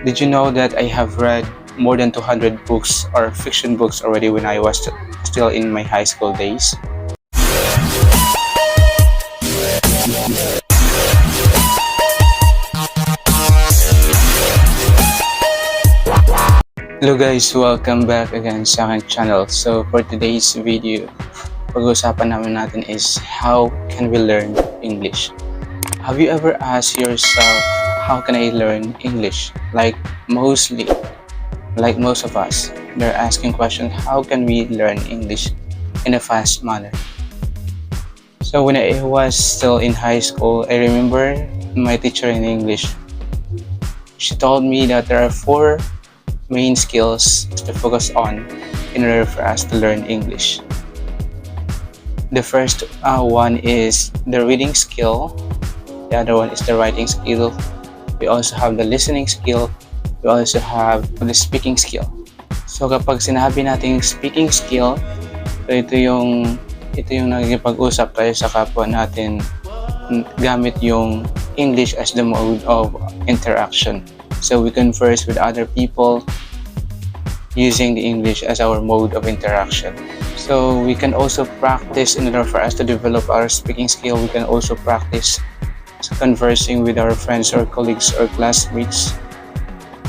Did you know that I have read more than 200 books or fiction books already when I was still in my high school days? Hello guys, welcome back again sa aking channel. So for today's video, pag-usapan natin is how can we learn English? Have you ever asked yourself, how can I learn English? Like most of us, they're asking question, how can we learn English in a fast manner? So when I was still in high school, I remember my teacher in English. She told me that there are 4 main skills to focus on in order for us to learn English. The first one is the reading skill. The other one is the writing skill. We also have the listening skill. We also have the speaking skill. So kapag sinabi natin speaking skill, so ito yung nagkipag-usap tayo sa kapwa natin gamit yung English as the mode of interaction. So we converse with other people using the English as our mode of interaction. So we can also practice in order for us to develop our speaking skill. We can also practice conversing with our friends or colleagues or classmates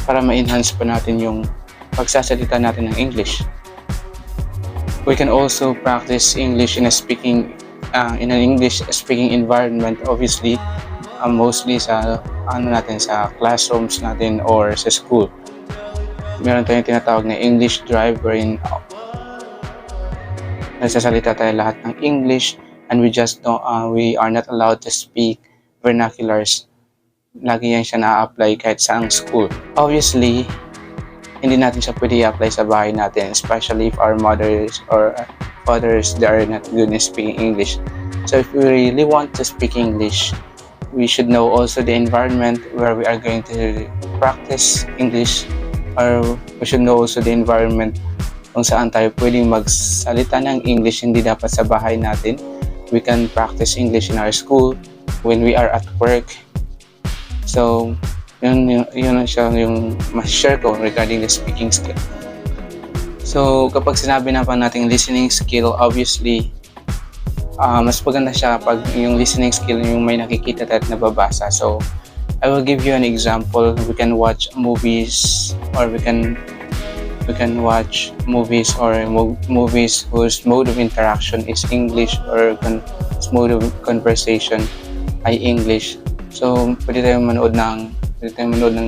para ma-enhance pa natin yung pagsasalita natin ng English. We can also practice English in an English speaking environment, obviously, mostly sa sa classrooms natin or sa school. Meron tayong tinatawag na English drive wherein nagsasalita tayo lahat ng English and we are not allowed to speak vernaculars. Lagi yan siya na-apply kahit saang school. Obviously, hindi natin siya pwede i-apply sa bahay natin, especially if our mothers or fathers, they are not good in speaking English. So if we really want to speak English, we should know also the environment where we are going to practice English, or we should know also the environment kung saan tayo pwedeng magsalita ng English. Hindi dapat sa bahay natin. We can practice English in our school, when we are at work. So yun siya yung mas-share ko regarding the speaking skill. So kapag sinabi na pa nating listening skill, obviously mas maganda siya pag yung listening skill yung may nakikita at nababasa. So I will give you an example. We can watch movies, or we can watch movies whose mode of interaction is English, or whose mode of conversation ay English. So pwede tayong manood ng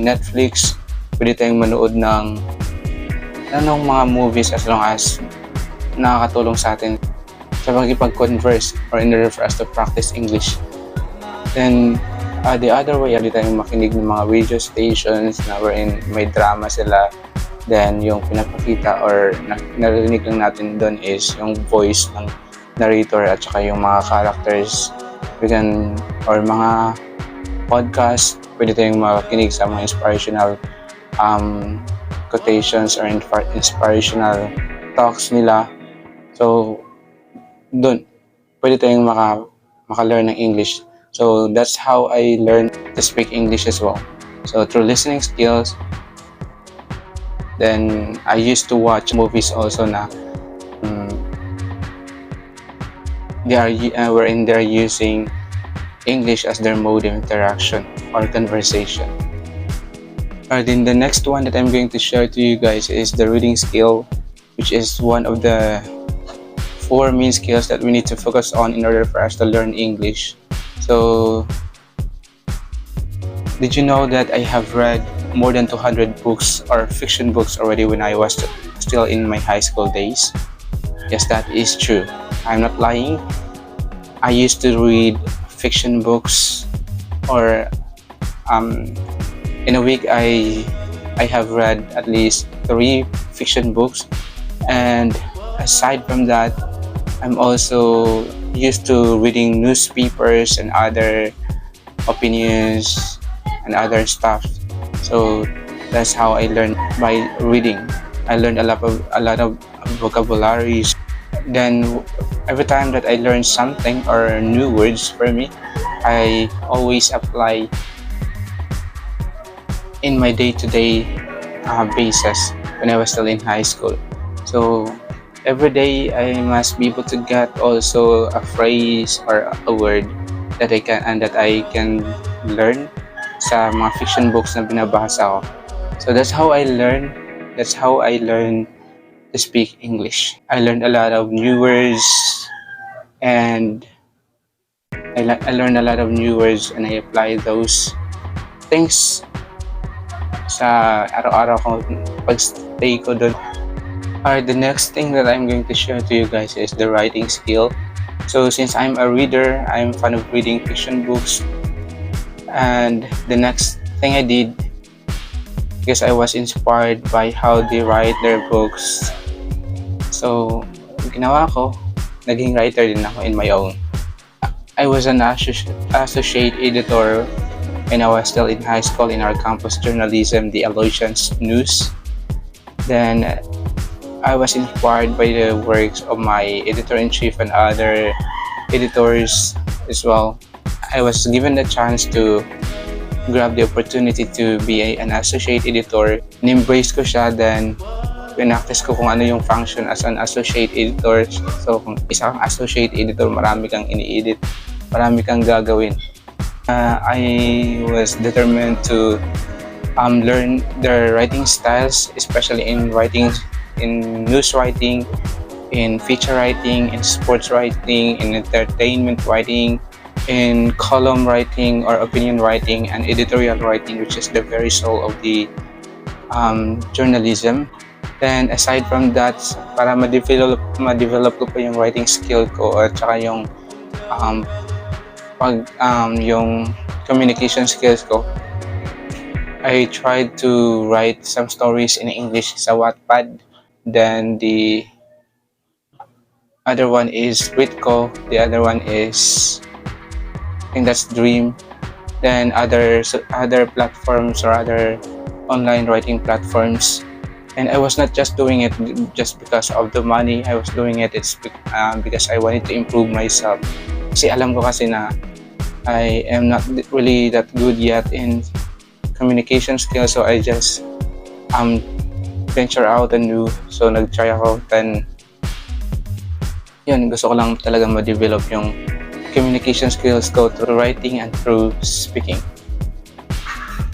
Netflix, pwede tayong manood ng mga movies as long as nakakatulong sa atin sa pagkipag-converse or in order for us to practice English. Then the other way, pwede tayong makinig ng mga radio stations na wherein may drama sila. Then yung pinapakita or narinig lang natin doon is yung voice ng narrator at saka yung mga characters. Or mga podcast, pwede tayong makinig sa mga inspirational quotations or inspirational talks nila. So doon pwede tayong maka-learn ng English. So that's how I learned to speak English as well. So through listening skills. Then I used to watch movies also na wherein they're using English as their mode of interaction or conversation. And then the next one that I'm going to share to you guys is the reading skill, which is one of the 4 main skills that we need to focus on in order for us to learn English. So did you know that I have read more than 200 books or fiction books already when I was still in my high school days? Yes, that is true. I'm not lying. I used to read fiction books, or in a week I have read at least 3 fiction books. And aside from that, I'm also used to reading newspapers and other opinions and other stuff. So that's how I learned, by reading. I learned a lot of vocabularies. Then every time that I learn something or new words for me, I always apply in my day-to-day basis when I was still in high school. So every day I must be able to get also a phrase or a word that I can learn sa mga fiction books na binabasa ko. So that's how I learn. That's how I learn to speak English. I learned a lot of new words and I learned a lot of new words and I apply those things sa araw-araw ko pag-stay ko doon. Alright, the next thing that I'm going to share to you guys is the writing skill. So since I'm a reader, I'm fan of reading fiction books. And the next thing I did, because I was inspired by how they write their books. So, ginawa ko, naging writer din ako in my own. I was an associate editor when I was still in high school in our campus journalism, the Aloysians News. Then I was inspired by the works of my editor-in-chief and other editors as well. I was given the chance to grab the opportunity to be an associate editor. In-embrace ko siya, then pinaktis ko kung ano yung function as an associate editor. So kung isa kang associate editor, marami kang ini-edit, marami kang gagawin. I was determined to learn their writing styles, especially in news writing, in feature writing, in sports writing, in entertainment writing, in column writing or opinion writing, and editorial writing, which is the very soul of the journalism. Then aside from that, para ma-develop ko pa yung writing skill ko at saka yung yung communication skills ko, I tried to write some stories in English sa Wattpad. Then the other one is Britco. The other one is, I think that's Dream. Then other platforms or other online writing platforms. And I was not just doing it just because of the money. I was doing it because I wanted to improve myself. Kasi alam ko kasi na I am not really that good yet in communication skills. So I just venture out and do. So nag-try ako, then yun, gusto ko lang talagang ma-develop yung communication skills ko through writing and through speaking.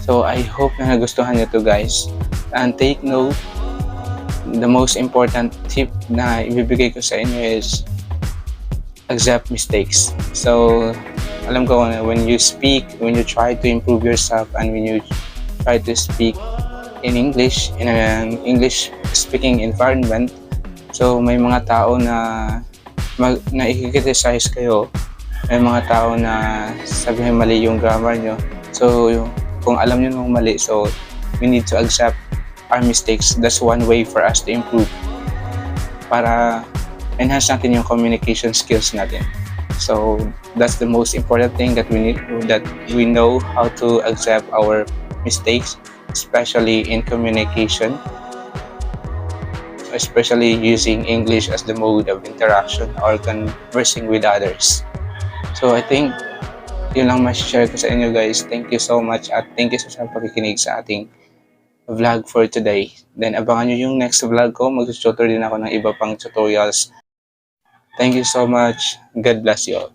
So I hope na nagustuhan nyo to, guys. And take note, the most important tip na ibibigay ko sa inyo is accept mistakes. So alam ko na when you speak, when you try to improve yourself, and when you try to speak in English, in an English speaking environment, so may mga tao na i-criticize kayo, may mga tao na sabihin mali yung grammar nyo. So kung alam nyo nung mali, so we need to accept our mistakes. That's one way for us to improve, para enhance natin yung communication skills natin. So that's the most important thing that we know how to accept our mistakes, especially in communication, especially using English as the mode of interaction or conversing with others. So I think yun lang ma-share ko sa inyo, guys. Thank you so much at thank you sa pakikinig sa ating vlog for today. Then abangan nyo yung next vlog ko. Mag-tutor din ako ng iba pang tutorials. Thank you so much. God bless you all.